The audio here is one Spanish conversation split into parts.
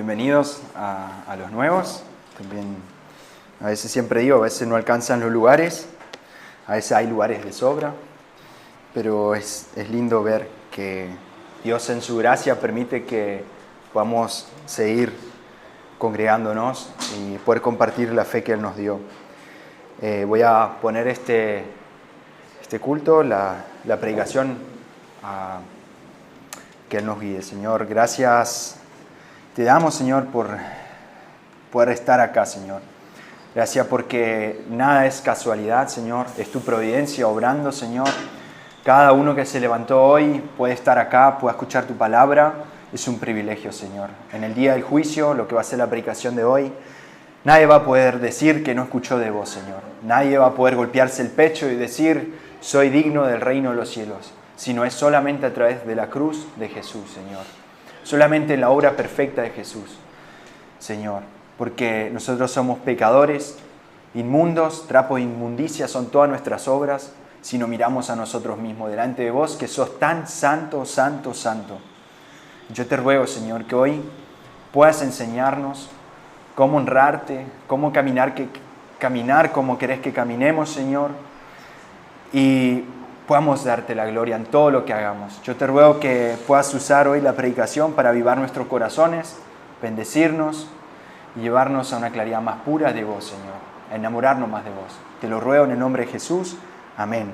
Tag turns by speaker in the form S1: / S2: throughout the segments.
S1: Bienvenidos a los nuevos. También, a veces siempre digo, a veces no alcanzan los lugares, a veces hay lugares de sobra, pero es lindo ver que Dios en su gracia permite que podamos seguir congregándonos y poder compartir la fe que Él nos dio. Voy a poner este culto, la predicación, que Él nos guíe. Señor, gracias te damos, Señor, por poder estar acá, Señor. Gracias porque nada es casualidad, Señor. Es tu providencia obrando, Señor. Cada uno que se levantó hoy puede estar acá, puede escuchar tu palabra. Es un privilegio, Señor. En el día del juicio, lo que va a ser la predicación de hoy, nadie va a poder decir que no escuchó de vos, Señor. Nadie va a poder golpearse el pecho y decir, soy digno del reino de los cielos. Sino es solamente a través de la cruz de Jesús, Señor. Solamente en la obra perfecta de Jesús, Señor. Porque nosotros somos pecadores, inmundos, trapos de inmundicia son todas nuestras obras, si no miramos a nosotros mismos delante de vos, que sos tan santo, santo, santo. Yo te ruego, Señor, que hoy puedas enseñarnos cómo honrarte, cómo caminar como querés que caminemos, Señor, y podamos darte la gloria en todo lo que hagamos. Yo te ruego que puedas usar hoy la predicación para avivar nuestros corazones, bendecirnos y llevarnos a una claridad más pura de vos, Señor, a enamorarnos más de vos. Te lo ruego en el nombre de Jesús. Amén.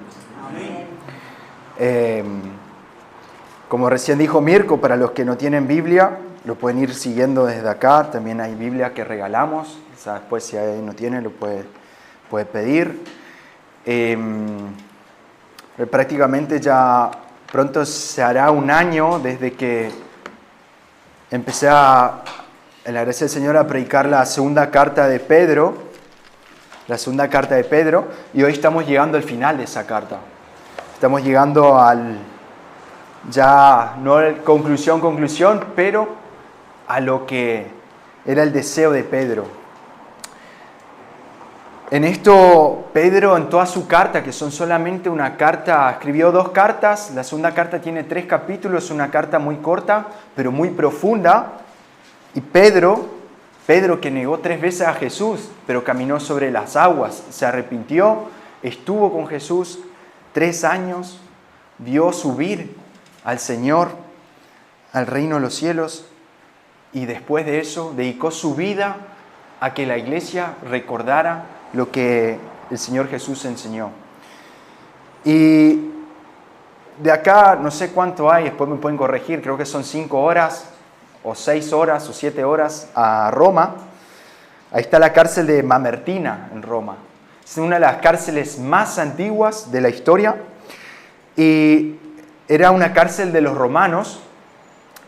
S1: Amén. Como recién dijo Mirko, para los que no tienen Biblia, lo pueden ir siguiendo desde acá. También hay Biblia que regalamos. O sea, después si alguien no tiene, lo puede pedir. Prácticamente ya pronto se hará un año desde que empecé en la gracia del Señor a predicar la segunda carta de Pedro, y hoy estamos llegando al final de esa carta. Estamos llegando ya no conclusión, pero a lo que era el deseo de Pedro. En esto, Pedro, en toda su carta, que son solamente una carta, escribió 2 cartas. La segunda carta tiene 3 capítulos, una carta muy corta, pero muy profunda. Y Pedro que negó 3 veces a Jesús, pero caminó sobre las aguas, se arrepintió, estuvo con Jesús 3 años, vio subir al Señor al reino de los cielos, y después de eso dedicó su vida a que la iglesia recordara lo que el Señor Jesús enseñó. Y de acá, no sé cuánto hay, después me pueden corregir, creo que son 5 horas, o 6 horas, o 7 horas a Roma. Ahí está la cárcel de Mamertina en Roma. Es una de las cárceles más antiguas de la historia. Y era una cárcel de los romanos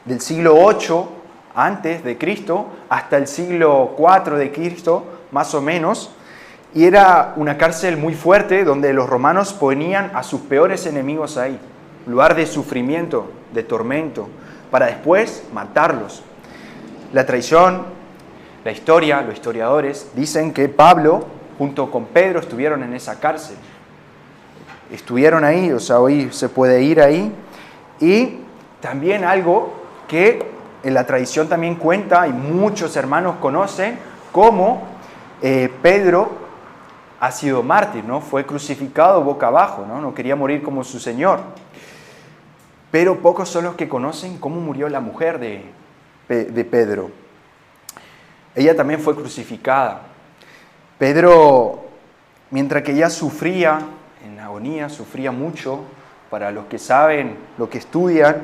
S1: del siglo 8 antes de Cristo hasta el siglo 4 de Cristo, más o menos. Y era una cárcel muy fuerte donde los romanos ponían a sus peores enemigos ahí, lugar de sufrimiento, de tormento, para después matarlos. La tradición, la historia, los historiadores dicen que Pablo junto con Pedro estuvieron en esa cárcel. Estuvieron ahí, o sea, hoy se puede ir ahí. Y también algo que en la tradición también cuenta, y muchos hermanos conocen, cómo Pedro ha sido mártir, ¿no? Fue crucificado boca abajo, ¿no? No quería morir como su Señor. Pero pocos son los que conocen cómo murió la mujer de Pedro. Ella también fue crucificada. Pedro, mientras que ella sufría en agonía, sufría mucho. Para los que saben, los que estudian,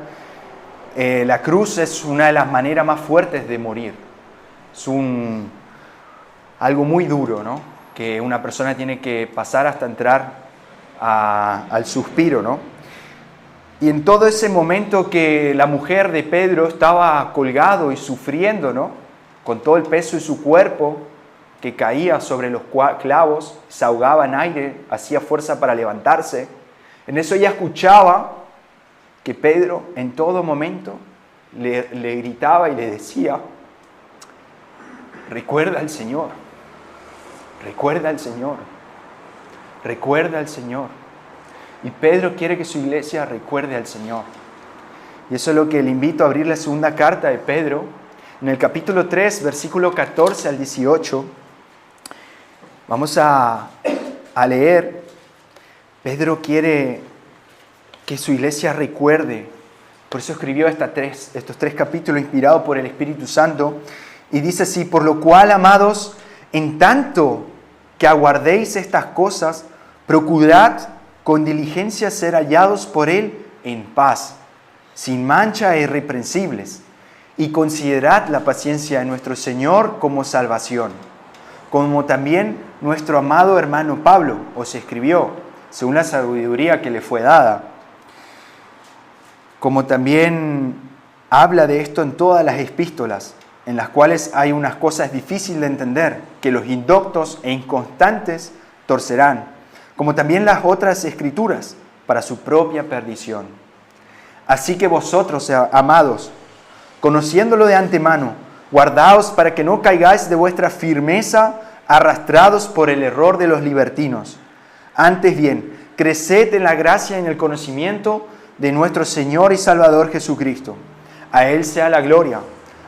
S1: la cruz es una de las maneras más fuertes de morir. Es algo muy duro, ¿no? Que una persona tiene que pasar hasta entrar al suspiro, ¿no? Y en todo ese momento que la mujer de Pedro estaba colgado y sufriendo, ¿no? Con todo el peso de su cuerpo que caía sobre los clavos, se ahogaba en aire, hacía fuerza para levantarse. En eso ella escuchaba que Pedro en todo momento le gritaba y le decía, recuerda al Señor, recuerda al Señor, recuerda al Señor. Y Pedro quiere que su iglesia recuerde al Señor. Y eso es lo que le invito a abrir la segunda carta de Pedro. En el capítulo 3, versículo 14 al 18, vamos a leer. Pedro quiere que su iglesia recuerde, por eso escribió estos tres capítulos inspirados por el Espíritu Santo, y dice así: por lo cual, amados, en tanto que aguardéis estas cosas, procurad con diligencia ser hallados por Él en paz, sin mancha e irreprensibles, y considerad la paciencia de nuestro Señor como salvación, como también nuestro amado hermano Pablo os escribió, según la sabiduría que le fue dada. Como también habla de esto en todas las epístolas, en las cuales hay unas cosas difíciles de entender, que los indoctos e inconstantes torcerán, como también las otras escrituras, para su propia perdición. Así que vosotros, amados, conociéndolo de antemano, guardaos para que no caigáis de vuestra firmeza, arrastrados por el error de los libertinos. Antes bien, creced en la gracia y en el conocimiento de nuestro Señor y Salvador Jesucristo. A Él sea la gloria,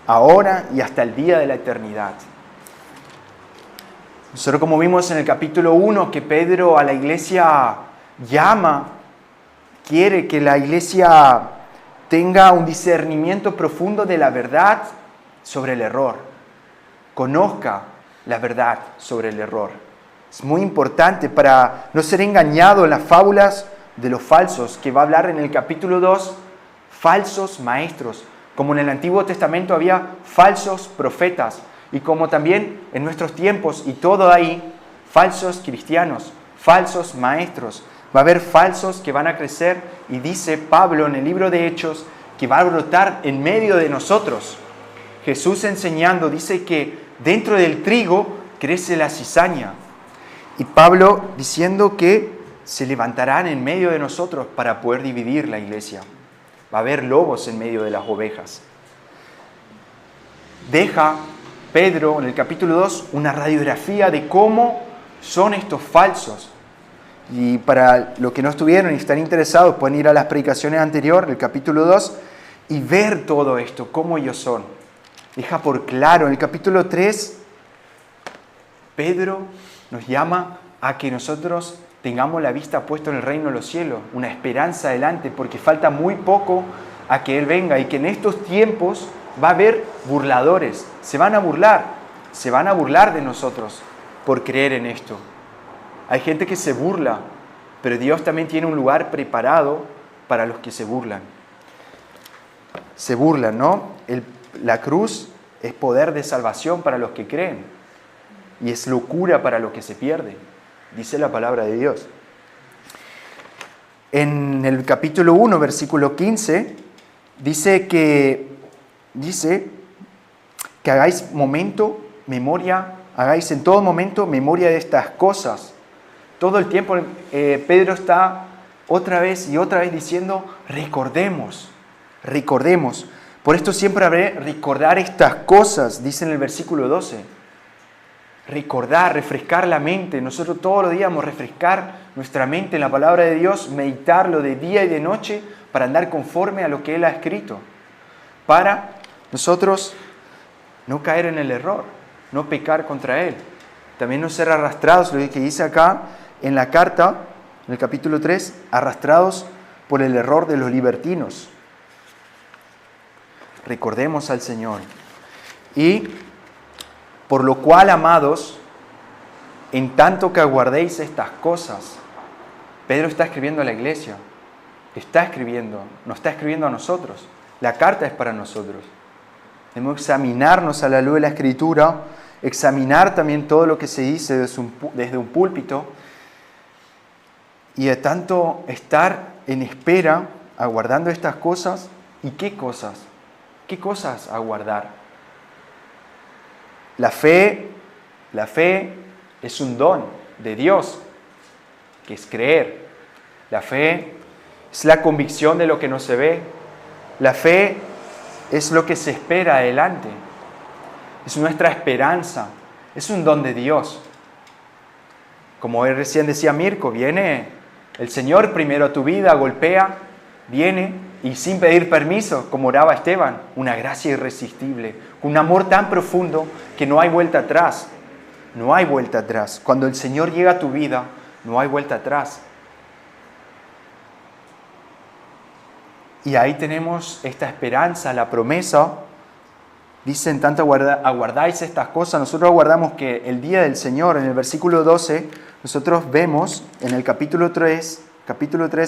S1: ahora y hasta el día de la eternidad. Nosotros, como vimos en el capítulo 1, que Pedro a la iglesia quiere que la iglesia tenga un discernimiento profundo de la verdad sobre el error. Conozca la verdad sobre el error. Es muy importante para no ser engañado en las fábulas de los falsos, que va a hablar en el capítulo 2, falsos maestros. Como en el Antiguo Testamento había falsos profetas, y como también en nuestros tiempos y todo ahí, falsos cristianos, falsos maestros. Va a haber falsos que van a crecer, y dice Pablo en el libro de Hechos que va a brotar en medio de nosotros. Jesús enseñando dice que dentro del trigo crece la cizaña, y Pablo diciendo que se levantarán en medio de nosotros para poder dividir la iglesia. Va a haber lobos en medio de las ovejas. Deja Pedro en el capítulo 2 una radiografía de cómo son estos falsos. Y para los que no estuvieron y están interesados, pueden ir a las predicaciones anteriores, el capítulo 2, y ver todo esto, cómo ellos son. Deja por claro, en el capítulo 3, Pedro nos llama a que nosotros tengamos la vista puesta en el reino de los cielos, una esperanza adelante, porque falta muy poco a que Él venga, y que en estos tiempos va a haber burladores, se van a burlar de nosotros por creer en esto. Hay gente que se burla, pero Dios también tiene un lugar preparado para los que se burlan. Se burlan, ¿no? La cruz es poder de salvación para los que creen, y es locura para los que se pierden, dice la palabra de Dios. En el capítulo 1, versículo 15, dice que hagáis hagáis en todo momento memoria de estas cosas. Todo el tiempo Pedro está otra vez y otra vez diciendo, recordemos. Por esto siempre habré recordar estas cosas, dice en el versículo 12. Recordar, refrescar la mente. Nosotros todos los días vamos a refrescar nuestra mente en la palabra de Dios, meditarlo de día y de noche para andar conforme a lo que Él ha escrito. Para nosotros no caer en el error, no pecar contra Él. También no ser arrastrados, lo que dice acá en la carta, en el capítulo 3, arrastrados por el error de los libertinos. Recordemos al Señor. Y por lo cual, amados, en tanto que aguardéis estas cosas, Pedro está escribiendo a la iglesia, nos está escribiendo a nosotros. La carta es para nosotros. Debemos examinarnos a la luz de la Escritura, examinar también todo lo que se dice desde un púlpito, y de tanto estar en espera, aguardando estas cosas. ¿Y qué cosas? ¿Qué cosas aguardar? La fe es un don de Dios, que es creer. La fe es la convicción de lo que no se ve. La fe es lo que se espera adelante. Es nuestra esperanza. Es un don de Dios. Como recién decía Mirko, viene el Señor primero a tu vida, golpea, viene y sin pedir permiso, como oraba Esteban, una gracia irresistible, con un amor tan profundo que no hay vuelta atrás. No hay vuelta atrás. Cuando el Señor llega a tu vida, no hay vuelta atrás. Y ahí tenemos esta esperanza, la promesa. Dicen, tanto aguardáis estas cosas. Nosotros aguardamos que el día del Señor, en el versículo 12, nosotros vemos en el capítulo 3,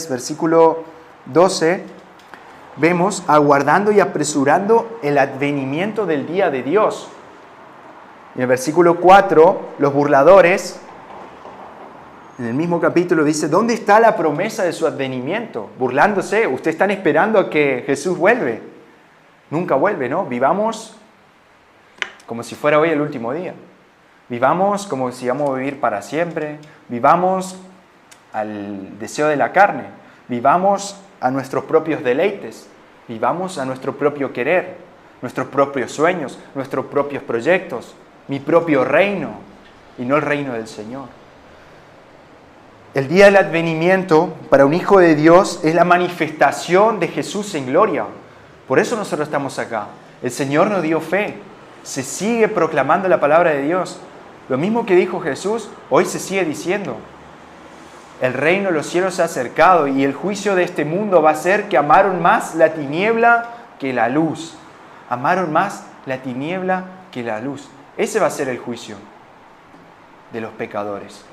S1: versículo 12, vemos aguardando y apresurando el advenimiento del día de Dios. En el versículo 4, los burladores, en el mismo capítulo dice, ¿dónde está la promesa de su advenimiento? Burlándose, ustedes están esperando a que Jesús vuelve. Nunca vuelve, ¿no? Vivamos como si fuera hoy el último día. Vivamos como si íbamos a vivir para siempre. Vivamos al deseo de la carne. Vivamos a nuestros propios deleites. Vivamos a nuestro propio querer, nuestros propios sueños, nuestros propios proyectos, mi propio reino y no el reino del Señor. El día del advenimiento para un hijo de Dios es la manifestación de Jesús en gloria. Por eso nosotros estamos acá. El Señor nos dio fe. Se sigue proclamando la palabra de Dios. Lo mismo que dijo Jesús, hoy se sigue diciendo. El reino de los cielos se ha acercado y el juicio de este mundo va a ser que amaron más la tiniebla que la luz. Amaron más la tiniebla que la luz. Ese va a ser el juicio de los pecadores.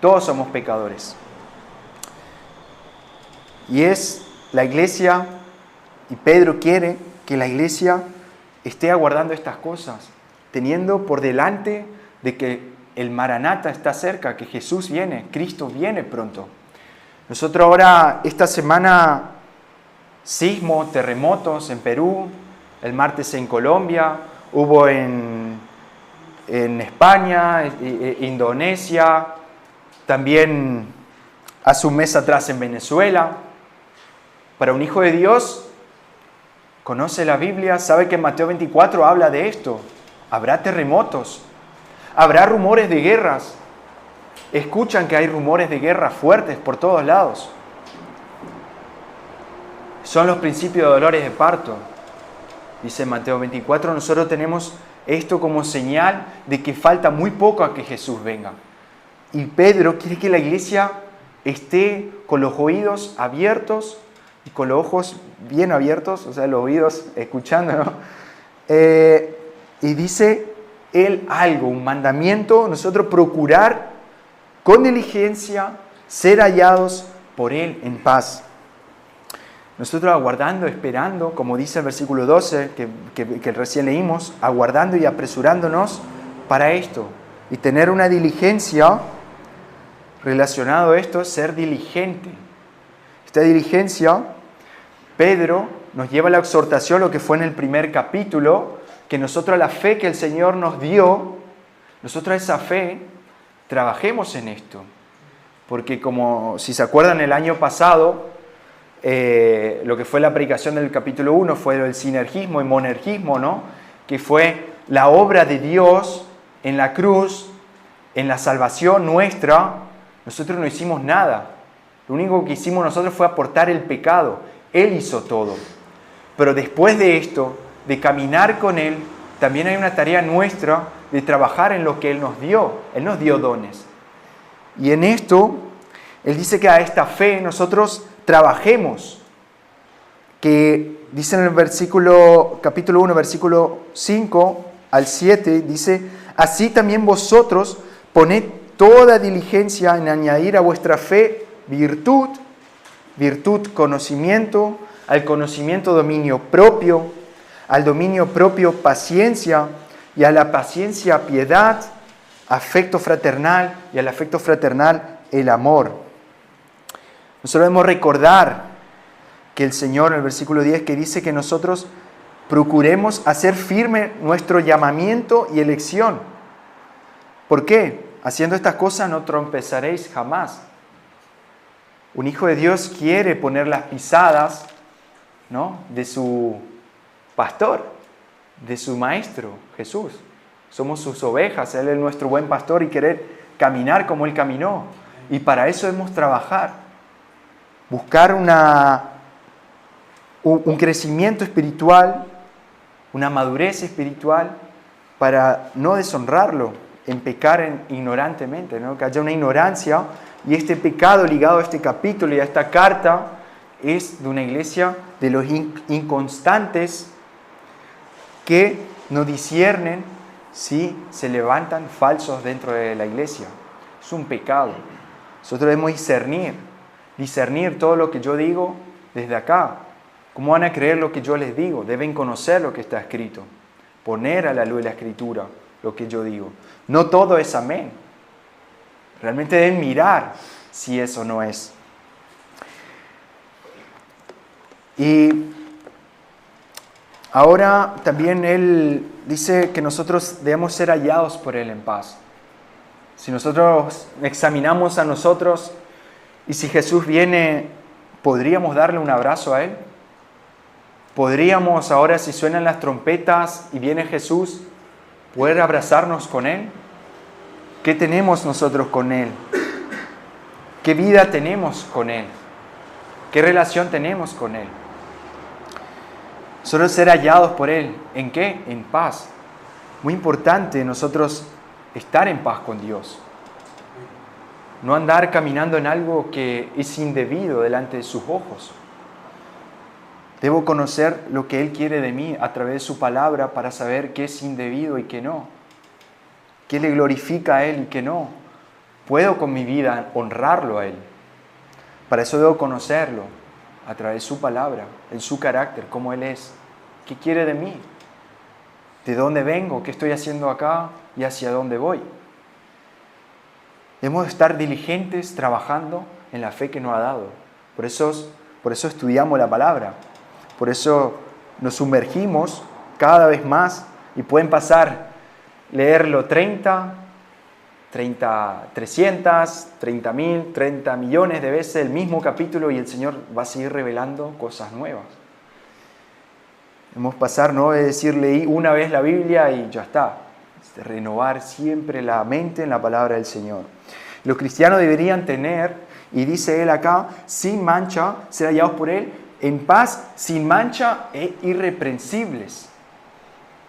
S1: Todos somos pecadores. Y es la iglesia, y Pedro quiere que la iglesia esté aguardando estas cosas, teniendo por delante de que el Maranata está cerca, que Jesús viene, Cristo viene pronto. Nosotros ahora, esta semana, sismo, terremotos en Perú, el martes en Colombia, hubo en España, Indonesia, también hace un mes atrás en Venezuela. Para un hijo de Dios, conoce la Biblia, sabe que en Mateo 24 habla de esto. Habrá terremotos, habrá rumores de guerras. Escuchan que hay rumores de guerra fuertes por todos lados. Son los principios de dolores de parto. Dice Mateo 24, nosotros tenemos esto como señal de que falta muy poco a que Jesús venga. Y Pedro quiere que la iglesia esté con los oídos abiertos y con los ojos bien abiertos, o sea, los oídos escuchando, ¿no? Y dice él algo, un mandamiento, nosotros procurar con diligencia ser hallados por él en paz. Nosotros aguardando, esperando, como dice el versículo 12 que recién leímos, aguardando y apresurándonos para esto. Y tener una diligencia relacionado a esto, ser diligente. Esta diligencia, Pedro nos lleva a la exhortación, lo que fue en el primer capítulo, que nosotros la fe que el Señor nos dio, nosotros esa fe, trabajemos en esto. Porque como si se acuerdan el año pasado, lo que fue la predicación del capítulo 1 fue el sinergismo y monergismo, ¿no? Que fue la obra de Dios en la cruz, en la salvación nuestra. Nosotros no hicimos nada. Lo único que hicimos nosotros fue aportar el pecado. Él hizo todo. Pero después de esto, de caminar con Él, también hay una tarea nuestra de trabajar en lo que Él nos dio. Él nos dio dones. Y en esto, Él dice que a esta fe nosotros trabajemos. Que dice en el capítulo 1, versículo 5 al 7, dice, así también vosotros poned toda diligencia en añadir a vuestra fe virtud, conocimiento, al conocimiento dominio propio, al dominio propio paciencia, y a la paciencia piedad, afecto fraternal, y al afecto fraternal el amor. Nosotros debemos recordar que el Señor, en el versículo 10, que dice que nosotros procuremos hacer firme nuestro llamamiento y elección. ¿Por qué? Haciendo estas cosas no tropezaréis jamás. Un hijo de Dios quiere poner las pisadas, ¿no?, de su pastor, de su maestro, Jesús. Somos sus ovejas, Él es nuestro buen pastor y querer caminar como Él caminó. Y para eso debemos trabajar, buscar un crecimiento espiritual, una madurez espiritual para no deshonrarlo, en pecar ignorantemente, ¿no? Que haya una ignorancia, y este pecado ligado a este capítulo y a esta carta es de una iglesia de los inconstantes que no disciernen si se levantan falsos dentro de la iglesia. Es un pecado. Nosotros debemos discernir todo lo que yo digo desde acá. ¿Cómo van a creer lo que yo les digo? Deben conocer lo que está escrito, poner a la luz de la Escritura lo que yo digo. No todo es amén. Realmente deben mirar si eso no es. Y ahora también él dice que nosotros debemos ser hallados por él en paz. Si nosotros examinamos a nosotros y si Jesús viene, ¿podríamos darle un abrazo a él? ¿Podríamos ahora, si suenan las trompetas y viene Jesús, poder abrazarnos con él? ¿Qué tenemos nosotros con él? ¿Qué vida tenemos con él? ¿Qué relación tenemos con él? Solo ser hallados por él. ¿En qué? En paz. Muy importante nosotros estar en paz con Dios. No andar caminando en algo que es indebido delante de sus ojos. Debo conocer lo que Él quiere de mí a través de su palabra para saber qué es indebido y qué no. Qué le glorifica a Él y qué no. Puedo con mi vida honrarlo a Él. Para eso debo conocerlo a través de su palabra, en su carácter, cómo Él es. ¿Qué quiere de mí? ¿De dónde vengo? ¿Qué estoy haciendo acá? ¿Y hacia dónde voy? Debemos estar diligentes trabajando en la fe que nos ha dado. Por eso estudiamos la palabra. Por eso nos sumergimos cada vez más y pueden pasar, leerlo 300, 30.000, 30 millones de veces el mismo capítulo y el Señor va a seguir revelando cosas nuevas. Debemos pasar, no es decir, leí una vez la Biblia y ya está. Es renovar siempre la mente en la palabra del Señor. Los cristianos deberían tener, y dice él acá, sin mancha, ser hallados por él, en paz, sin mancha e irreprensibles.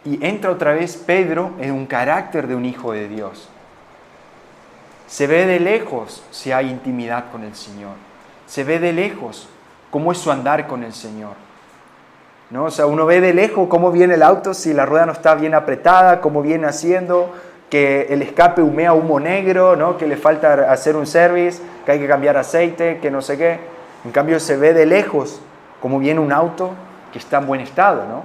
S1: Y entra otra vez Pedro en un carácter de un hijo de Dios. Se ve de lejos si hay intimidad con el Señor. Se ve de lejos cómo es su andar con el Señor. ¿No? O sea, uno ve de lejos cómo viene el auto, si la rueda no está bien apretada, cómo viene haciendo, que el escape humea humo negro, ¿no? Que le falta hacer un service, que hay que cambiar aceite, que no sé qué. En cambio, se ve de lejos cómo viene un auto que está en buen estado, ¿no?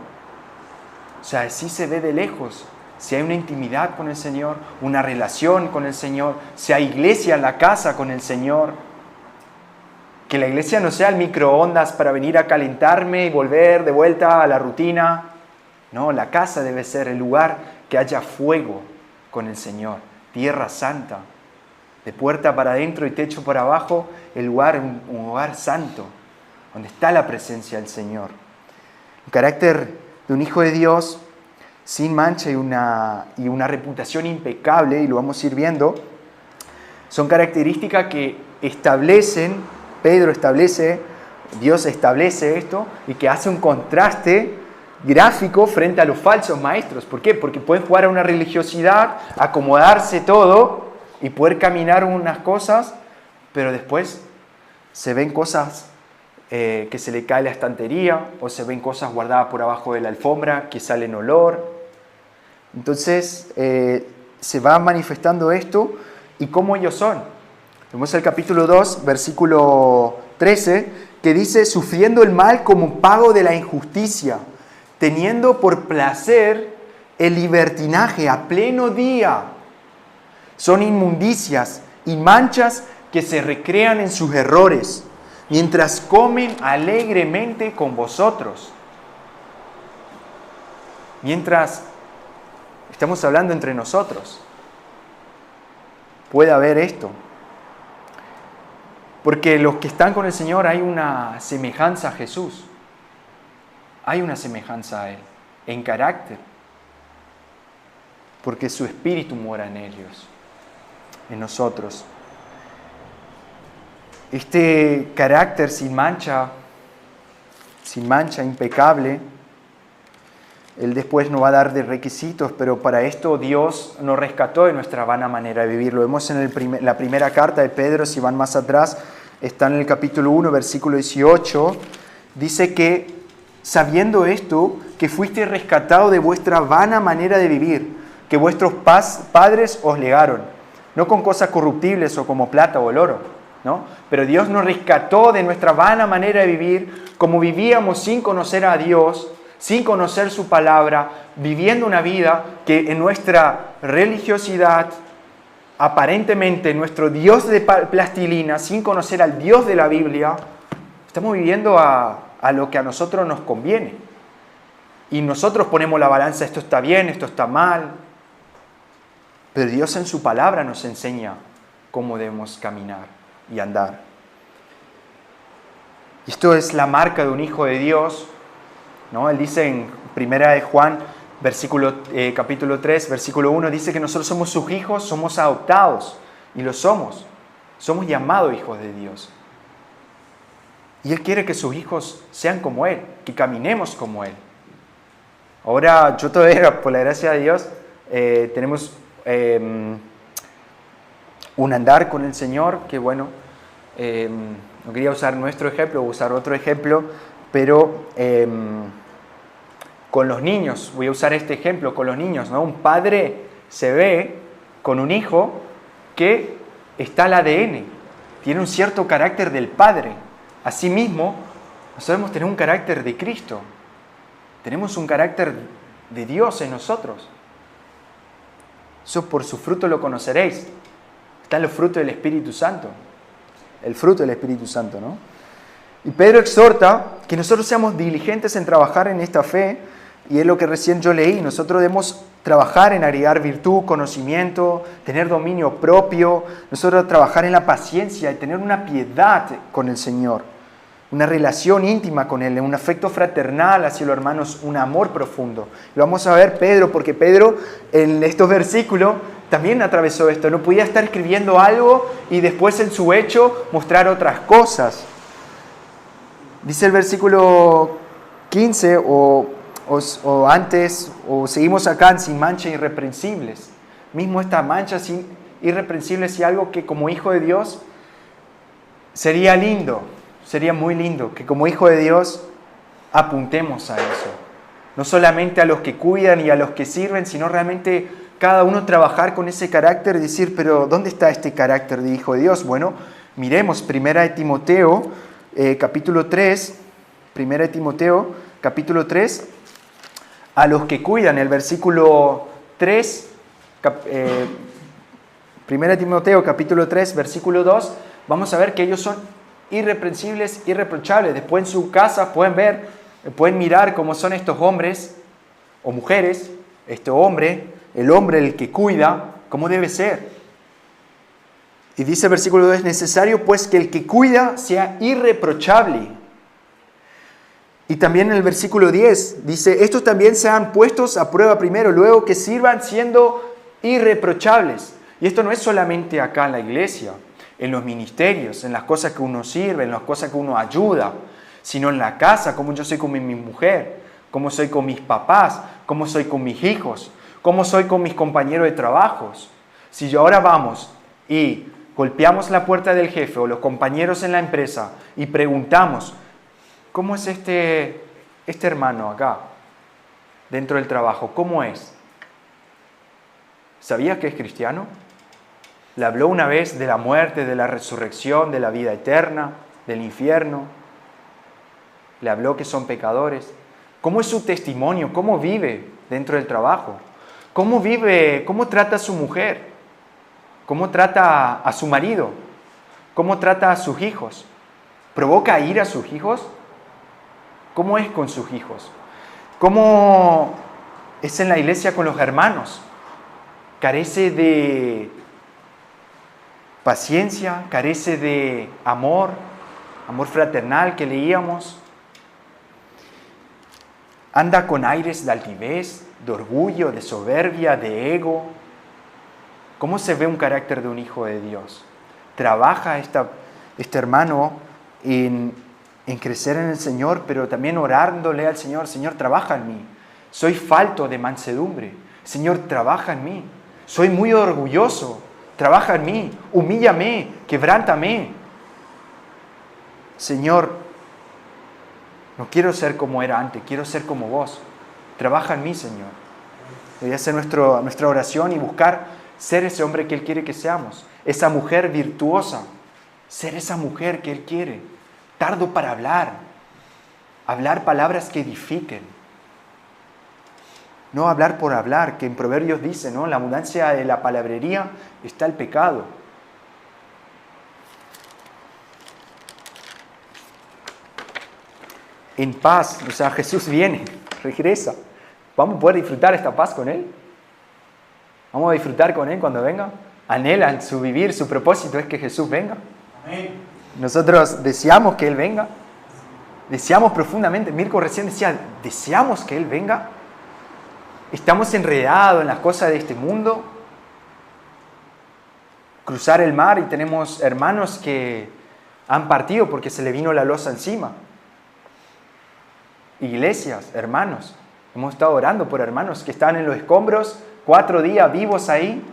S1: O sea, sí se ve de lejos. Si hay una intimidad con el Señor, una relación con el Señor, si hay iglesia en la casa con el Señor. Que la iglesia no sea el microondas para venir a calentarme y volver de vuelta a la rutina. No, la casa debe ser el lugar que haya fuego con el Señor. Tierra santa, de puerta para adentro y techo para abajo, el lugar, un lugar santo, donde está la presencia del Señor. Un carácter de un hijo de Dios sin mancha y una reputación impecable, y lo vamos a ir viendo, son características que Dios establece esto y que hace un contraste gráfico frente a los falsos maestros. ¿Por qué? Porque pueden jugar a una religiosidad, acomodarse todo y poder caminar unas cosas, pero después se ven cosas que se le cae la estantería, o se ven cosas guardadas por abajo de la alfombra que salen olor. Entonces se va manifestando esto y cómo ellos son. Vemos el capítulo 2, versículo 13, que dice: sufriendo el mal como pago de la injusticia, teniendo por placer el libertinaje a pleno día. Son inmundicias y manchas que se recrean en sus errores, mientras comen alegremente con vosotros. Mientras estamos hablando entre nosotros, puede haber esto. Porque los que están con el Señor hay una semejanza a Jesús. Hay una semejanza a Él, en carácter. Porque su Espíritu mora en ellos, en nosotros. Este carácter sin mancha, impecable, Él después nos va a dar de requisitos, pero para esto Dios nos rescató de nuestra vana manera de vivir. Lo vemos en la primera carta de Pedro, si van más atrás, está en el capítulo 1, versículo 18. Dice que, sabiendo esto, que fuiste rescatado de vuestra vana manera de vivir, que vuestros padres os legaron, no con cosas corruptibles o como plata o el oro, ¿no? Pero Dios nos rescató de nuestra vana manera de vivir, como vivíamos sin conocer a Dios, sin conocer su palabra, viviendo una vida que en nuestra religiosidad, aparentemente nuestro Dios de plastilina, sin conocer al Dios de la Biblia, estamos viviendo a lo que a nosotros nos conviene. Y nosotros ponemos la balanza, esto está bien, esto está mal. Pero Dios en su palabra nos enseña cómo debemos caminar y andar. Y esto es la marca de un hijo de Dios, ¿no? Él dice en 1 de Juan, capítulo 3, versículo 1, dice que nosotros somos sus hijos, somos adoptados, y lo somos. Somos llamados hijos de Dios. Y Él quiere que sus hijos sean como Él, que caminemos como Él. Ahora, yo todavía, por la gracia de Dios, tenemos un andar con el Señor, que bueno, no quería usar nuestro ejemplo, usar otro ejemplo, pero con los niños, voy a usar este ejemplo con los niños, ¿no? Un padre se ve con un hijo que está al ADN, tiene un cierto carácter del padre. Asimismo, nosotros debemos tener un carácter de Cristo, tenemos un carácter de Dios en nosotros. Eso por su fruto lo conoceréis. Están los frutos del Espíritu Santo. El fruto del Espíritu Santo, ¿no? Y Pedro exhorta que nosotros seamos diligentes en trabajar en esta fe, y es lo que recién yo leí. Nosotros debemos trabajar en agregar virtud, conocimiento, tener dominio propio. Nosotros trabajar en la paciencia y tener una piedad con el Señor, una relación íntima con Él, un afecto fraternal hacia los hermanos, un amor profundo. Lo vamos a ver Pedro, porque Pedro en estos versículos también atravesó esto. No podía estar escribiendo algo y después en su hecho mostrar otras cosas. Dice el versículo 15, o antes, o seguimos acá, sin mancha irreprensibles. Mismo esta mancha irreprensibles y algo que como hijo de Dios sería lindo. Sería muy lindo que como hijo de Dios apuntemos a eso. No solamente a los que cuidan y a los que sirven, sino realmente cada uno trabajar con ese carácter y decir, pero ¿dónde está este carácter de hijo de Dios? Bueno, miremos 1 de Timoteo, capítulo 3, 1 de Timoteo, capítulo 3, a los que cuidan, el versículo 3, 1 de Timoteo, capítulo 3, versículo 2, vamos a ver que ellos son irreprensibles, irreprochables. Después en su casa pueden mirar cómo son estos hombres o mujeres, este hombre, el que cuida, cómo debe ser. Y dice el versículo 2, es necesario pues que el que cuida sea irreprochable. Y también en el versículo 10 dice, estos también sean puestos a prueba primero, luego que sirvan siendo irreprochables. Y esto no es solamente acá en la iglesia, en los ministerios, en las cosas que uno sirve, en las cosas que uno ayuda, sino en la casa, como yo soy con mi mujer, cómo soy con mis papás, cómo soy con mis hijos, cómo soy con mis compañeros de trabajos. Si yo ahora vamos y golpeamos la puerta del jefe o los compañeros en la empresa y preguntamos, ¿cómo es este hermano acá, dentro del trabajo? ¿Cómo es? ¿Sabías que es cristiano? ¿Le habló una vez de la muerte, de la resurrección, de la vida eterna, del infierno? ¿Le habló que son pecadores? ¿Cómo es su testimonio? ¿Cómo vive dentro del trabajo? ¿Cómo vive? ¿Cómo trata a su mujer? ¿Cómo trata a su marido? ¿Cómo trata a sus hijos? ¿Provoca ira a sus hijos? ¿Cómo es con sus hijos? ¿Cómo es en la iglesia con los hermanos? ¿Carece de paciencia? ¿Carece de amor fraternal que leíamos? ¿Anda con aires de altivez, de orgullo, de soberbia, de ego? ¿Cómo se ve un carácter de un hijo de Dios? ¿Trabaja este hermano en crecer en el Señor, pero también orándole al Señor? Señor, trabaja en mí. Soy falto de mansedumbre. Señor, trabaja en mí. Soy muy orgulloso. Trabaja en mí. Humíllame. Quebrántame. Señor, no quiero ser como era antes. Quiero ser como vos. Trabaja en mí, Señor. Debería ser nuestra oración y buscar ser ese hombre que Él quiere que seamos. Esa mujer virtuosa. Ser esa mujer que Él quiere. Tardo para hablar. Hablar palabras que edifiquen. No hablar por hablar, que en Proverbios dice, ¿no? La abundancia de la palabrería está el pecado. En paz, o sea, Jesús viene, regresa. ¿Vamos a poder disfrutar esta paz con Él? ¿Vamos a disfrutar con Él cuando venga? ¿Anhelan su vivir, su propósito es que Jesús venga?
S2: Amén.
S1: Nosotros deseamos que Él venga. Deseamos profundamente. Mirko recién decía, ¿deseamos que Él venga? ¿Estamos enredados en las cosas de este mundo? Cruzar el mar y tenemos hermanos que han partido porque se le vino la losa encima. Iglesias, hermanos. Hemos estado orando por hermanos que están en los escombros, 4 días vivos ahí,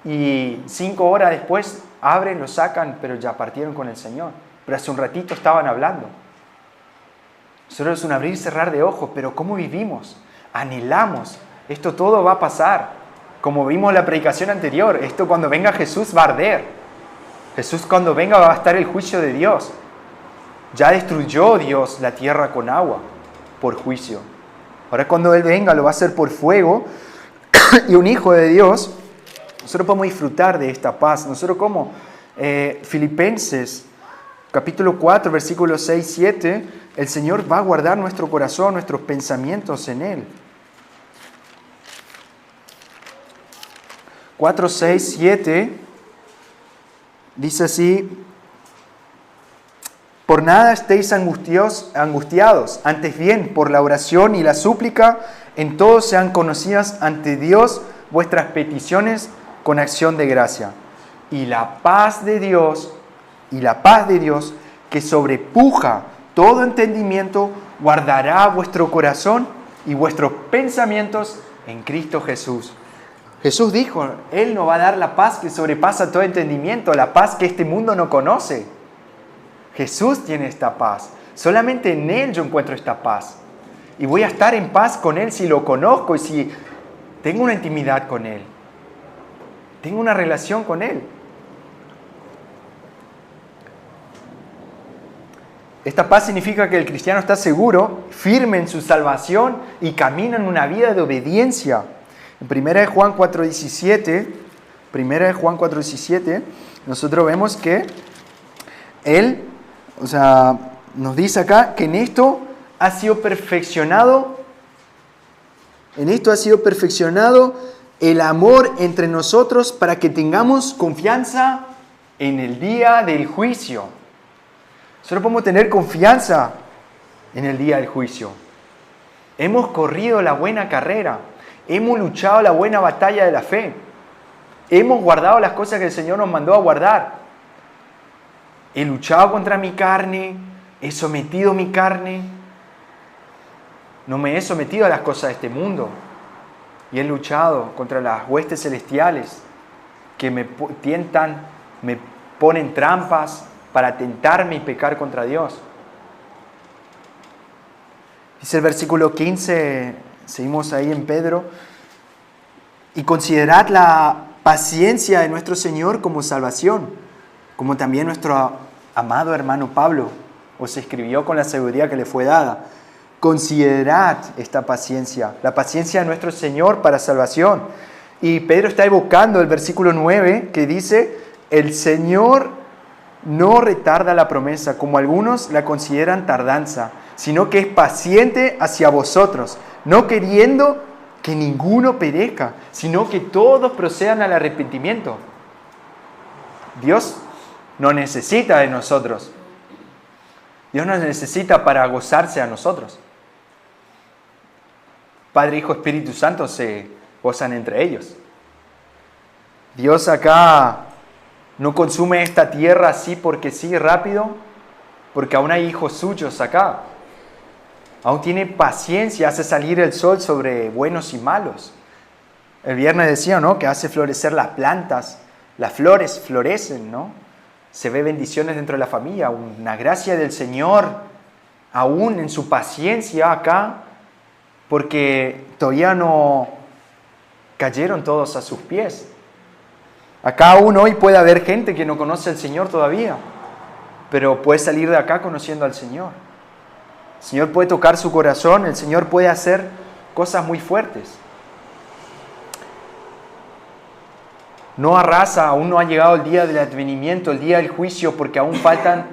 S1: y 5 horas después abren, los sacan, pero ya partieron con el Señor. Pero hace un ratito estaban hablando. Solo es un abrir y cerrar de ojos, pero ¿cómo vivimos? Anhelamos. Esto todo va a pasar. Como vimos en la predicación anterior, esto cuando venga Jesús va a arder. Jesús cuando venga va a estar el juicio de Dios. Ya destruyó Dios la tierra con agua por juicio. Ahora cuando Él venga lo va a hacer por fuego y un hijo de Dios. Nosotros podemos disfrutar de esta paz. Nosotros como Filipenses capítulo 4, versículos 6, 7, el Señor va a guardar nuestro corazón, nuestros pensamientos en Él. 4, 6, 7 dice así: por nada estéis angustiados, antes bien, por la oración y la súplica, en todo sean conocidas ante Dios vuestras peticiones con acción de gracia. Y la paz de Dios, que sobrepuja todo entendimiento, guardará vuestro corazón y vuestros pensamientos en Cristo Jesús. Jesús dijo, Él nos va a dar la paz que sobrepasa todo entendimiento, la paz que este mundo no conoce. Jesús tiene esta paz. Solamente en Él yo encuentro esta paz. Y voy a estar en paz con Él si lo conozco y si tengo una intimidad con Él. Tengo una relación con Él. Esta paz significa que el cristiano está seguro, firme en su salvación y camina en una vida de obediencia. En 1 Juan 4:17, nosotros vemos que Él, nos dice acá que en esto ha sido perfeccionado el amor entre nosotros para que tengamos confianza en el día del juicio. Solo podemos tener confianza en el día del juicio. Hemos corrido la buena carrera. Hemos luchado la buena batalla de la fe. Hemos guardado las cosas que el Señor nos mandó a guardar. He luchado contra mi carne. He sometido mi carne. No me he sometido a las cosas de este mundo. Y he luchado contra las huestes celestiales que me tientan, me ponen trampas para tentarme y pecar contra Dios. Dice el versículo 15, seguimos ahí en Pedro, y considerad la paciencia de nuestro Señor como salvación, como también nuestro amado hermano Pablo os escribió con la sabiduría que le fue dada. Considerad esta paciencia, la paciencia de nuestro Señor para salvación. Y Pedro está evocando el versículo 9 que dice, el Señor no retarda la promesa, como algunos la consideran tardanza, sino que es paciente hacia vosotros, no queriendo que ninguno perezca, sino que todos procedan al arrepentimiento. Dios no necesita de nosotros. Dios nos necesita para gozarse a nosotros. Padre, Hijo, Espíritu Santo se gozan entre ellos. Dios acá no consume esta tierra así porque sí, rápido, porque aún hay hijos suyos acá. aún tiene paciencia, hace salir el sol sobre buenos y malos. El viernes decía, ¿no?, que hace florecer las plantas, las flores florecen, ¿no? Se ve bendiciones dentro de la familia, una gracia del Señor, aún en su paciencia acá, porque todavía no cayeron todos a sus pies. Acá aún hoy puede haber gente que no conoce al Señor todavía, pero puede salir de acá conociendo al Señor. El Señor puede tocar su corazón, el Señor puede hacer cosas muy fuertes. No arrasa, aún no ha llegado el día del advenimiento, el día del juicio, porque aún faltan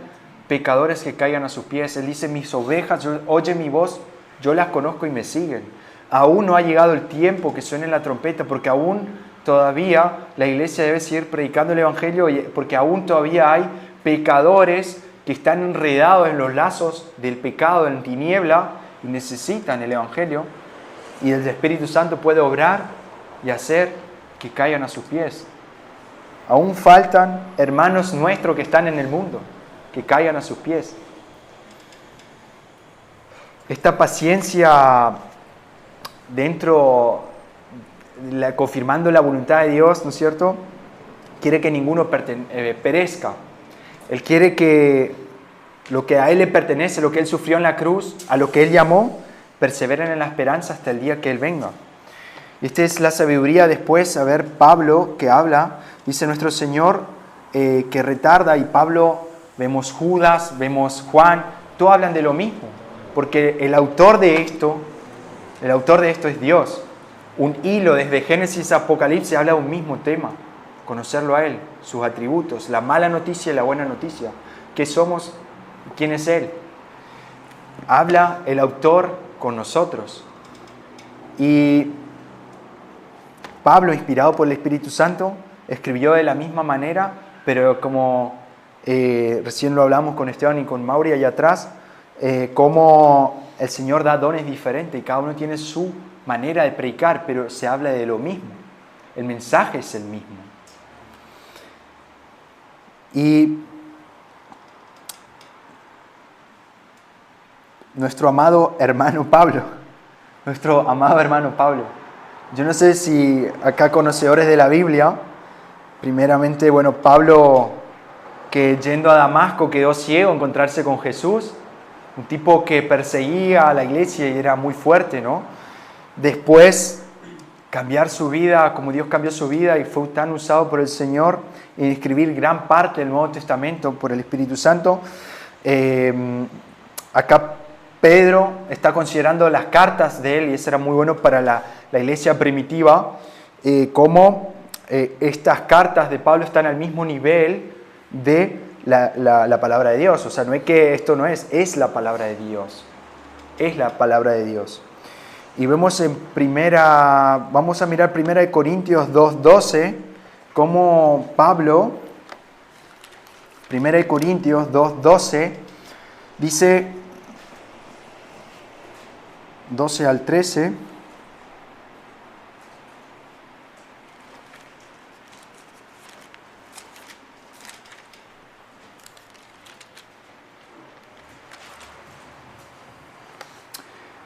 S1: pecadores que caigan a sus pies. Él dice, mis ovejas oyen mi voz, yo las conozco y me siguen. Aún no ha llegado el tiempo que suene la trompeta, porque aún todavía la iglesia debe seguir predicando el Evangelio, porque aún todavía hay pecadores que están enredados en los lazos del pecado, en tiniebla, y necesitan el Evangelio, y el Espíritu Santo puede obrar y hacer que caigan a sus pies. Aún faltan hermanos nuestros que están en el mundo, que caigan a sus pies. Esta paciencia dentro, confirmando la voluntad de Dios, ¿no es cierto?, quiere que ninguno perezca. Él quiere que lo que a Él le pertenece, lo que Él sufrió en la cruz, a lo que Él llamó, perseveren en la esperanza hasta el día que Él venga. Y esta es la sabiduría después, a ver, Pablo que habla, dice nuestro Señor que retarda, y Pablo, vemos Judas, vemos Juan, todos hablan de lo mismo, porque el autor de esto es Dios. Un hilo desde Génesis a Apocalipsis habla de un mismo tema, conocerlo a Él, sus atributos, la mala noticia y la buena noticia, qué somos, quién es Él. Habla el autor con nosotros. Y Pablo, inspirado por el Espíritu Santo, escribió de la misma manera, pero como recién lo hablamos con Esteban y con Mauri allá atrás, cómo el Señor da dones diferentes y cada uno tiene su manera de predicar, pero se habla de lo mismo. El mensaje es el mismo. Y nuestro amado hermano Pablo, yo no sé si acá conocedores de la Biblia, primeramente, bueno, Pablo, que yendo a Damasco quedó ciego, encontrarse con Jesús, un tipo que perseguía a la iglesia y era muy fuerte, ¿no? Después, cambiar su vida, como Dios cambió su vida y fue tan usado por el Señor en escribir gran parte del Nuevo Testamento por el Espíritu Santo. Acá Pedro está considerando las cartas de él, y eso era muy bueno para la iglesia primitiva, cómo estas cartas de Pablo están al mismo nivel de la palabra de Dios. O sea, no es que esto no es la palabra de Dios. Es la palabra de Dios. Y vemos vamos a mirar 1 Corintios 2:12, cómo Pablo, 1 Corintios 2:12, dice, 12 al 13,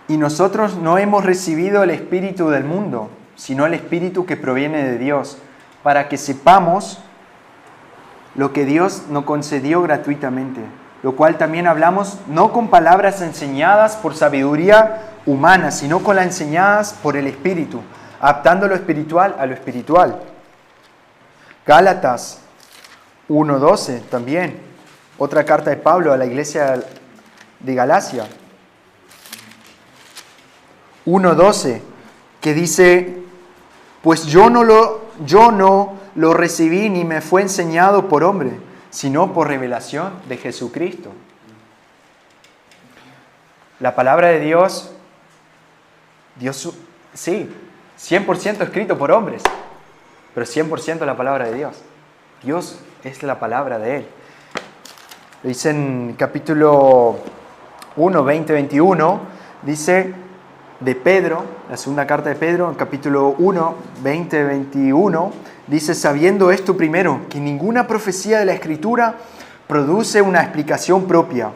S1: y nosotros no hemos recibido el espíritu del mundo, sino el espíritu que proviene de Dios, para que sepamos lo que Dios nos concedió gratuitamente, lo cual también hablamos no con palabras enseñadas por sabiduría humana, sino con las enseñadas por el Espíritu, adaptando lo espiritual a lo espiritual. Gálatas 1:12 también, otra carta de Pablo a la iglesia de Galacia. 1:12, que dice, pues yo no lo recibí ni me fue enseñado por hombre, sino por revelación de Jesucristo. La palabra de Dios, sí, 100% escrito por hombres, pero 100% la palabra de Dios. Dios es la palabra de Él. Dice en capítulo 1, 20-21, dice de Pedro, la segunda carta de Pedro, en capítulo 1, 20-21, dice, sabiendo esto primero, que ninguna profecía de la Escritura produce una explicación propia,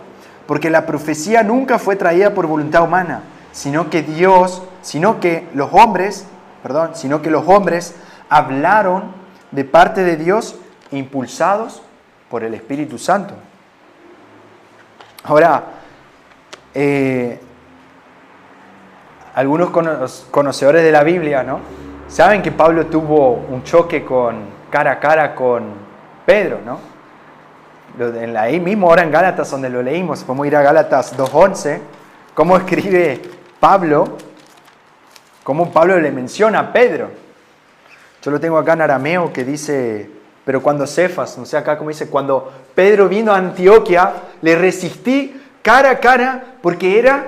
S1: porque la profecía nunca fue traída por voluntad humana, sino que los hombres hablaron de parte de Dios impulsados por el Espíritu Santo. Ahora, algunos conocedores de la Biblia, ¿no?, saben que Pablo tuvo un choque cara a cara con Pedro, ¿no? Ahí mismo, ahora en Gálatas, donde lo leímos, podemos ir a Gálatas 2:11, cómo escribe Pablo, cómo Pablo le menciona a Pedro. Yo lo tengo acá en arameo que dice, pero cuando Cefas, no sé acá como dice, cuando Pedro vino a Antioquia, le resistí cara a cara porque era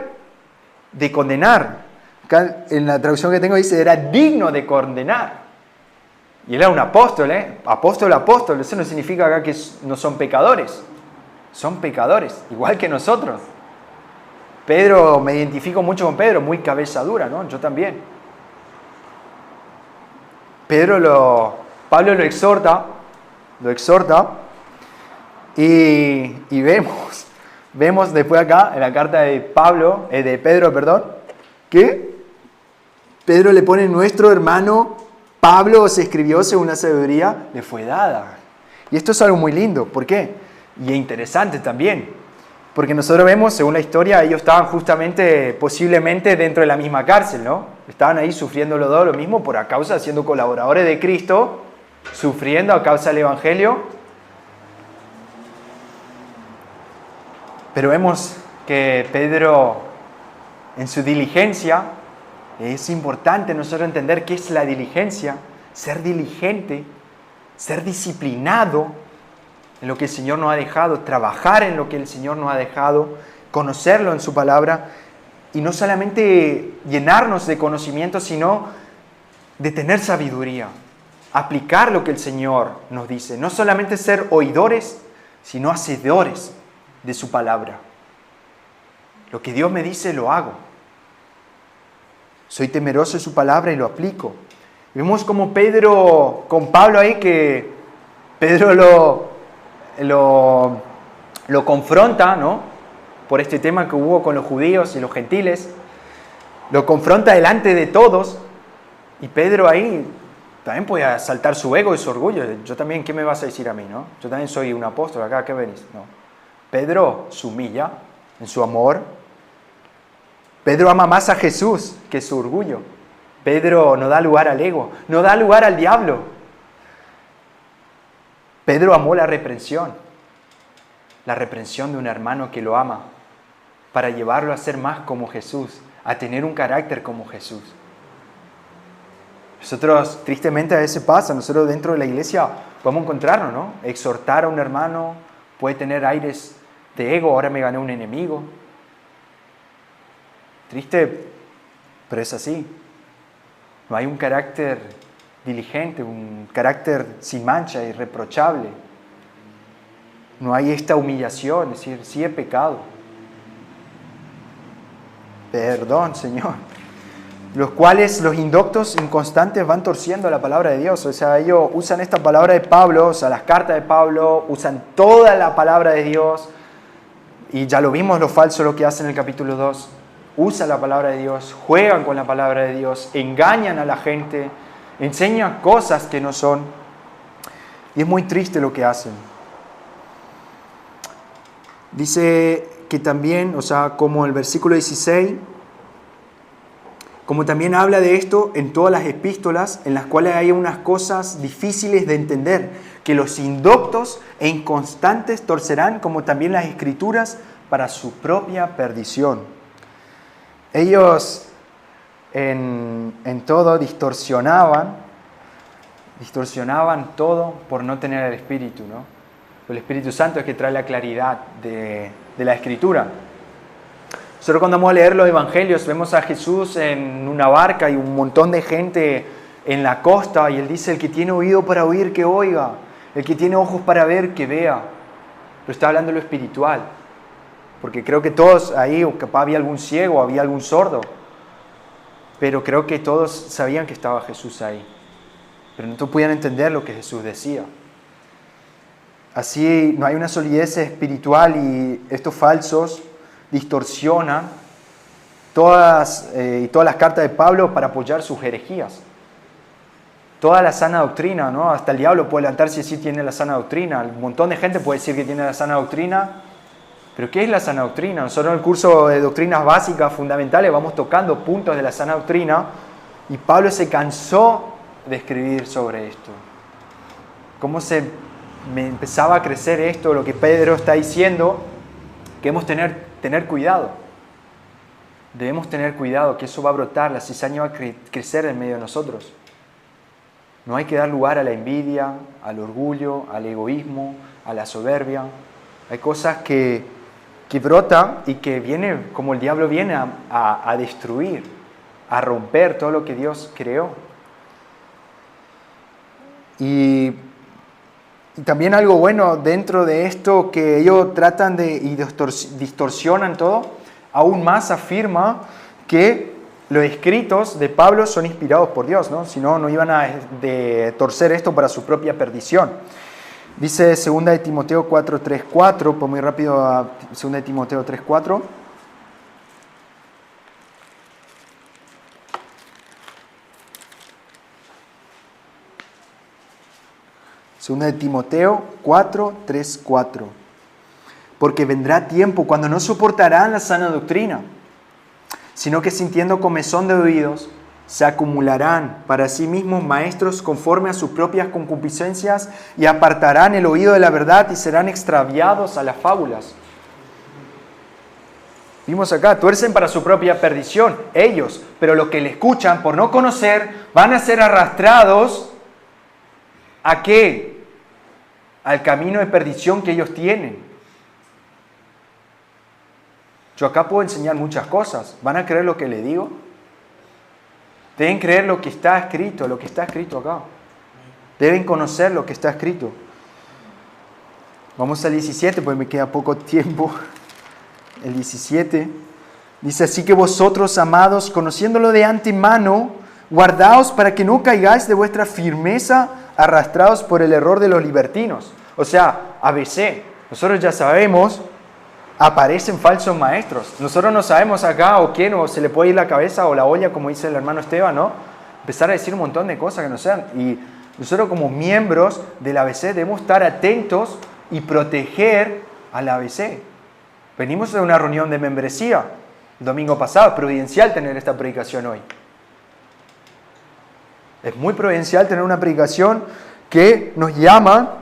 S1: de condenar. Acá en la traducción que tengo dice, era digno de condenar. Y él era un apóstol, apóstol. Eso no significa acá que no son pecadores. Son pecadores, igual que nosotros. Pedro, me identifico mucho con Pedro, muy cabeza dura, ¿no? Yo también. Pablo lo exhorta y vemos después acá en la carta de Pedro, que Pedro le pone: nuestro hermano Pablo os escribió según la sabiduría le fue dada. Y esto es algo muy lindo. ¿Por qué? Y es interesante también. Porque nosotros vemos, según la historia, ellos estaban justamente, posiblemente dentro de la misma cárcel, ¿no? Estaban ahí sufriendo los dos lo mismo por a causa, siendo colaboradores de Cristo, sufriendo a causa del Evangelio. Pero vemos que Pedro, en su diligencia, es importante nosotros entender qué es la diligencia, ser diligente, ser disciplinado en lo que el Señor nos ha dejado, trabajar en lo que el Señor nos ha dejado, conocerlo en su palabra, y no solamente llenarnos de conocimiento, sino de tener sabiduría, aplicar lo que el Señor nos dice, no solamente ser oidores, sino hacedores de su palabra. Lo que Dios me dice lo hago. Soy temeroso de su palabra y lo aplico. Vemos como con Pablo ahí, que Pedro lo confronta, ¿no?, por este tema que hubo con los judíos y los gentiles. Lo confronta delante de todos. Y Pedro ahí también puede saltar su ego y su orgullo. Yo también, ¿qué me vas a decir a mí, no? Yo también soy un apóstol, acá, ¿qué venís? No. Pedro se humilla en su amor. Pedro ama más a Jesús que su orgullo. Pedro no da lugar al ego, no da lugar al diablo. Pedro amó la reprensión de un hermano que lo ama, para llevarlo a ser más como Jesús, a tener un carácter como Jesús. Nosotros, tristemente, a veces pasa, nosotros dentro de la iglesia podemos encontrarnos, ¿no? Exhortar a un hermano puede tener aires de ego, ahora me gané un enemigo. Triste, pero es así. No hay un carácter diligente, un carácter sin mancha, irreprochable. No hay esta humillación, es decir, sí he pecado. Perdón, Señor. Los cuales los indoctos inconstantes van torciendo la palabra de Dios. O sea, ellos usan esta palabra de Pablo, o sea, las cartas de Pablo, usan toda la palabra de Dios. Y ya lo vimos lo falso lo que hacen en el capítulo 2. Usan la palabra de Dios, juegan con la palabra de Dios, engañan a la gente, enseñan cosas que no son. Y es muy triste lo que hacen. Dice que también, o sea, como el versículo 16, como también habla de esto en todas las epístolas, en las cuales hay unas cosas difíciles de entender, que los indoctos e inconstantes torcerán, como también las escrituras, para su propia perdición. Ellos en todo distorsionaban todo por no tener el Espíritu, ¿no? El Espíritu Santo es que trae la claridad de la Escritura. Nosotros cuando vamos a leer los Evangelios vemos a Jesús en una barca y un montón de gente en la costa, y Él dice: el que tiene oído para oír, que oiga; el que tiene ojos para ver, que vea. Pero está hablando de lo espiritual. Porque creo que todos ahí, o capaz había algún ciego, había algún sordo, pero creo que todos sabían que estaba Jesús ahí, pero no podían entender lo que Jesús decía. Así no hay una solidez espiritual, y estos falsos distorsionan todas las cartas de Pablo para apoyar sus herejías. Toda la sana doctrina, ¿no? Hasta el diablo puede levantarse y decir que tiene la sana doctrina. Un montón de gente puede decir que tiene la sana doctrina. Pero ¿qué es la sana doctrina? Nosotros en el curso de doctrinas básicas, fundamentales, vamos tocando puntos de la sana doctrina. Y Pablo se cansó de escribir sobre esto. Cómo me empezaba a crecer esto, lo que Pedro está diciendo, que debemos tener cuidado. Debemos tener cuidado, que eso va a brotar, la cizaña va a crecer en medio de nosotros. No hay que dar lugar a la envidia, al orgullo, al egoísmo, a la soberbia. Hay cosas que brotan y que viene, como el diablo viene a destruir, a romper todo lo que Dios creó. Y también algo bueno dentro de esto, que ellos tratan y distorsionan todo, aún más afirma que los escritos de Pablo son inspirados por Dios, ¿no? Si no, no iban a torcer esto para su propia perdición. Dice 2 de Timoteo 4:3-4, pues muy rápido a 2 de Timoteo 3:4. Segunda de Timoteo 4:3-4. Porque vendrá tiempo cuando no soportarán la sana doctrina, sino que sintiendo comezón de oídos, se acumularán para sí mismos maestros conforme a sus propias concupiscencias y apartarán el oído de la verdad y serán extraviados a las fábulas. Vimos acá, tuercen para su propia perdición, ellos, pero los que le escuchan por no conocer van a ser arrastrados ¿a qué? Al camino de perdición que ellos tienen. Yo acá puedo enseñar muchas cosas. ¿Van a creer lo que les digo? Deben creer lo que está escrito acá. Deben conocer lo que está escrito. Vamos al 17, pues me queda poco tiempo. El 17 dice: así que vosotros, amados, conociéndolo de antemano, guardaos para que no caigáis de vuestra firmeza, arrastrados por el error de los libertinos. O sea, ABC. Nosotros ya sabemos, aparecen falsos maestros. Nosotros no sabemos acá o quién, o se le puede ir la cabeza o la olla, como dice el hermano Esteban, ¿no? Empezar a decir un montón de cosas que no sean. Y nosotros como miembros del ABC debemos estar atentos y proteger al ABC. Venimos de una reunión de membresía el domingo pasado. Es providencial tener esta predicación hoy. Es muy providencial tener una predicación que nos llama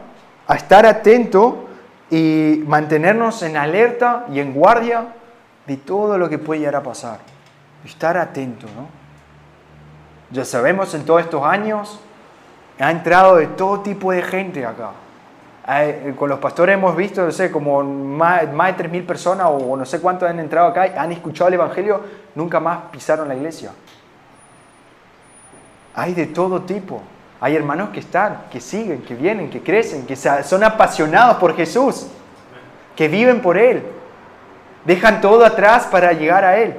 S1: a estar atentos y mantenernos en alerta y en guardia de todo lo que puede llegar a pasar. Estar atento, ¿no? Ya sabemos, en todos estos años ha entrado de todo tipo de gente acá. Con los pastores hemos visto, no sé, como más de 3.000 personas o no sé cuántos han entrado acá, han escuchado el Evangelio, nunca más pisaron la iglesia. Hay de todo tipo. Hay hermanos que están, que siguen, que vienen, que crecen, que son apasionados por Jesús, que viven por Él. Dejan todo atrás para llegar a Él.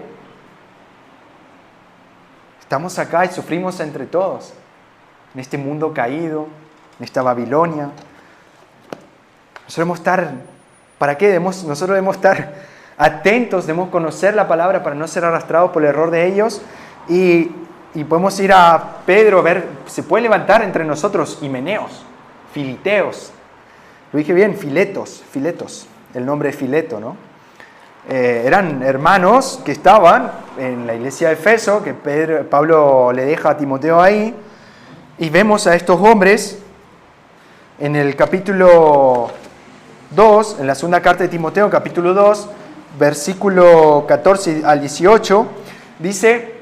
S1: Estamos acá y sufrimos entre todos, en este mundo caído, en esta Babilonia. Nosotros debemos estar, ¿para qué? Nosotros debemos estar atentos, debemos conocer la palabra para no ser arrastrados por el error de ellos. Y podemos ir a Pedro, a ver, se puede levantar entre nosotros Himeneos, Filiteos. Lo dije bien, Filetos, el nombre de Fileto, ¿no? Eran hermanos que estaban en la iglesia de Efeso, que Pablo le deja a Timoteo ahí, y vemos a estos hombres en el capítulo 2, en la segunda carta de Timoteo, capítulo 2, versículo 14 al 18, dice: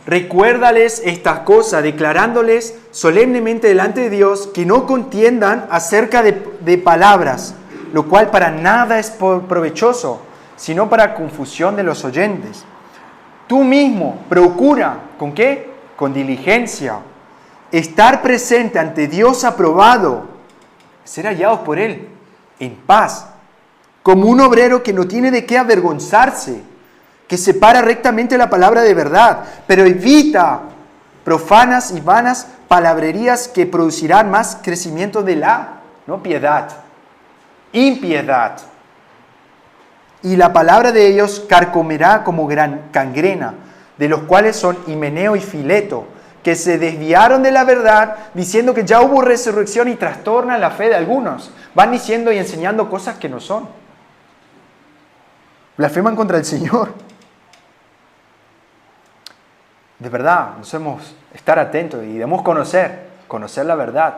S1: recuérdales estas cosas, declarándoles solemnemente delante de Dios que no contiendan acerca de palabras, lo cual para nada es provechoso, sino para confusión de los oyentes. Tú mismo procura, ¿con qué? Con diligencia, estar presente ante Dios aprobado, ser hallados por Él en paz, como un obrero que no tiene de qué avergonzarse, que separa rectamente la palabra de verdad, pero evita profanas y vanas palabrerías que producirán más crecimiento de la, no piedad, impiedad. y la palabra de ellos carcomerá como gran gangrena, de los cuales son Himeneo y Fileto, que se desviaron de la verdad, diciendo que ya hubo resurrección y trastornan la fe de algunos. Van diciendo y enseñando cosas que no son. Blasfeman contra el Señor. De verdad, debemos estar atentos y debemos conocer la verdad.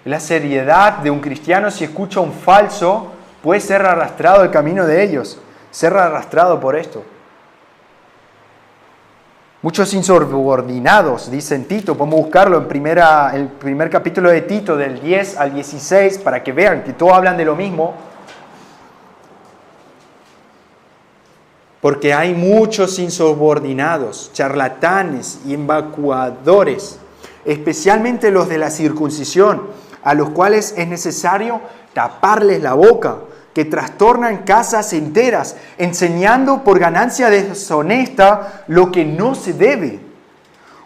S1: La seriedad de un cristiano, si escucha un falso, puede ser arrastrado al camino de ellos, ser arrastrado por esto. Muchos insubordinados, dice en Tito, podemos buscarlo en el primer capítulo de Tito, del 10 al 16, para que vean que todos hablan de lo mismo. Porque hay muchos insubordinados, charlatanes y evacuadores, especialmente los de la circuncisión, a los cuales es necesario taparles la boca, que trastornan casas enteras, enseñando por ganancia deshonesta lo que no se debe.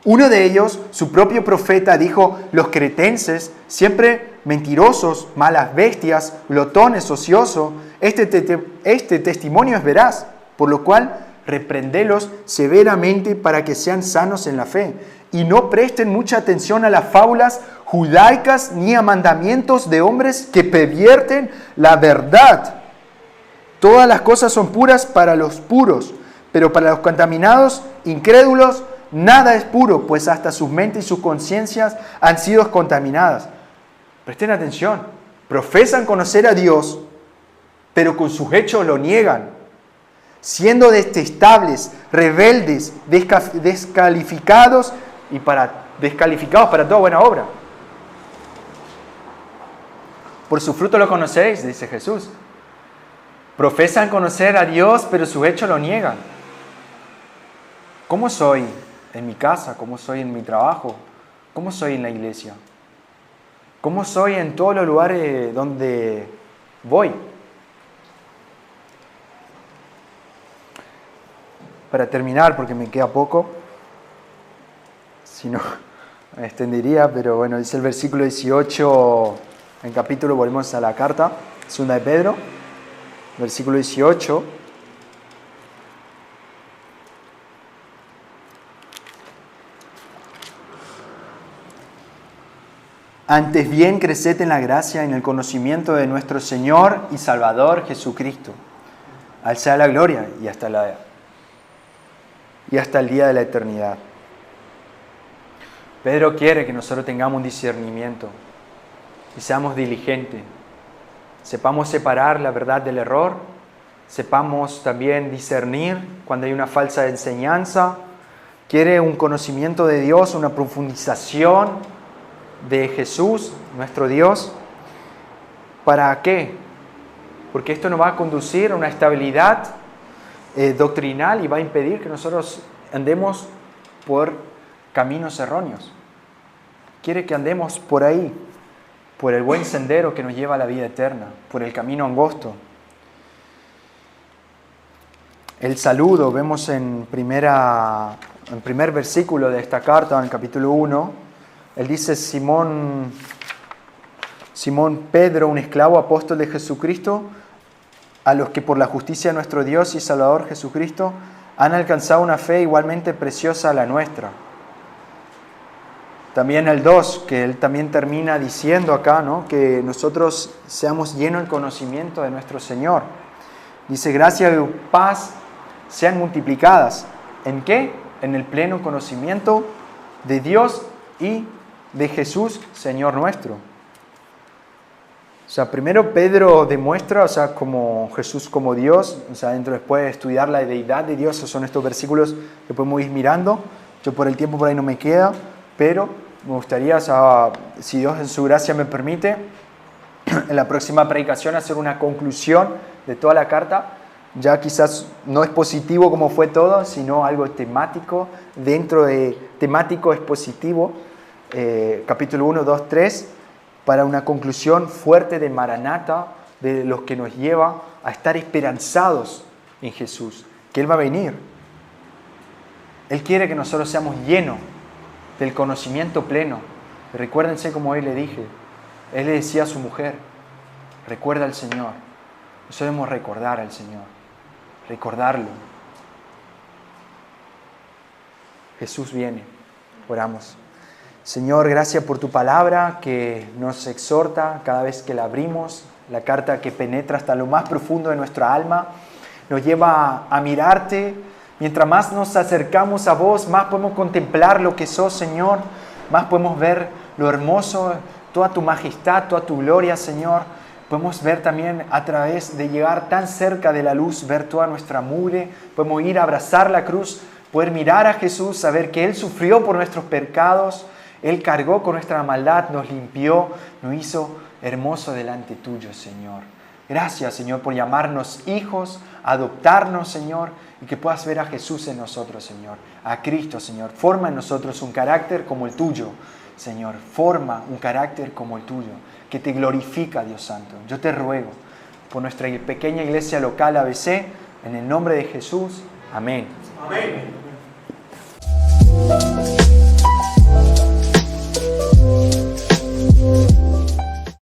S1: Uno de ellos, su propio profeta, dijo: los cretenses, siempre mentirosos, malas bestias, glotones, ociosos, este testimonio es veraz, por lo cual reprendelos severamente para que sean sanos en la fe, y no presten mucha atención a las fábulas judaicas ni a mandamientos de hombres que pervierten la verdad. Todas las cosas son puras para los puros, pero para los contaminados, incrédulos, nada es puro, pues hasta sus mentes y sus conciencias han sido contaminadas. Presten atención, profesan conocer a Dios, pero con sus hechos lo niegan, siendo detestables, rebeldes, descalificados para toda buena obra. Por su fruto lo conoceréis, dice Jesús. Profesan conocer a Dios, pero su hecho lo niegan. ¿Cómo soy en mi casa? ¿Cómo soy en mi trabajo? ¿Cómo soy en la iglesia? ¿Cómo soy en todos los lugares donde voy? Para terminar, porque me queda poco, si no me extendería, pero bueno, dice el versículo 18, en capítulo, volvemos a la carta, 2 de Pedro, versículo 18. Antes bien, creced en la gracia y en el conocimiento de nuestro Señor y Salvador Jesucristo. A Él sea la gloria y hasta el día de la eternidad. Pedro quiere que nosotros tengamos un discernimiento y seamos diligentes. Sepamos separar la verdad del error, sepamos también discernir cuando hay una falsa enseñanza. Quiere un conocimiento de Dios, una profundización de Jesús, nuestro Dios. ¿Para qué? Porque esto nos va a conducir a una estabilidad doctrinal y va a impedir que nosotros andemos por caminos erróneos. Quiere que andemos por ahí, por el buen sendero que nos lleva a la vida eterna, por el camino angosto. El saludo, vemos en primer versículo de esta carta, en el capítulo 1, él dice: Simón Pedro, un esclavo apóstol de Jesucristo, a los que por la justicia de nuestro Dios y Salvador Jesucristo han alcanzado una fe igualmente preciosa a la nuestra. También el 2, que él también termina diciendo acá, ¿no?, que nosotros seamos llenos del conocimiento de nuestro Señor. Dice: gracia y paz sean multiplicadas. ¿En qué? En el pleno conocimiento de Dios y de Jesús, Señor nuestro. O sea, primero Pedro demuestra, como Jesús como Dios, después de estudiar la deidad de Dios, esos son estos versículos que podemos ir mirando. Yo por el tiempo por ahí no me queda, pero me gustaría, si Dios en su gracia me permite, en la próxima predicación hacer una conclusión de toda la carta. Ya quizás no expositivo como fue todo, sino algo temático, dentro de temático expositivo, capítulo 1, 2, 3, para una conclusión fuerte de Maranata, de los que nos lleva a estar esperanzados en Jesús, que Él va a venir. Él quiere que nosotros seamos llenos del conocimiento pleno. Recuérdense, como hoy le dije, Él le decía a su mujer: recuerda al Señor, Nosotros debemos recordar al Señor, recordarlo. Jesús viene. Oramos. Señor, gracias por tu palabra que nos exhorta cada vez que la abrimos, la carta que penetra hasta lo más profundo de nuestra alma, nos lleva a mirarte. Mientras más nos acercamos a vos, más podemos contemplar lo que sos, Señor, más podemos ver lo hermoso, toda tu majestad, toda tu gloria, Señor. Podemos ver también a través de llegar tan cerca de la luz, ver toda nuestra mugre, podemos ir a abrazar la cruz, poder mirar a Jesús, saber que Él sufrió por nuestros pecados, Él cargó con nuestra maldad, nos limpió, nos hizo hermoso delante tuyo, Señor. Gracias, Señor, por llamarnos hijos, adoptarnos, Señor, y que puedas ver a Jesús en nosotros, Señor, a Cristo, Señor. Forma en nosotros un carácter como el tuyo, Señor. Forma un carácter como el tuyo, que te glorifica, Dios Santo. Yo te ruego por nuestra pequeña iglesia local ABC, en el nombre de Jesús. Amén.
S2: Amén.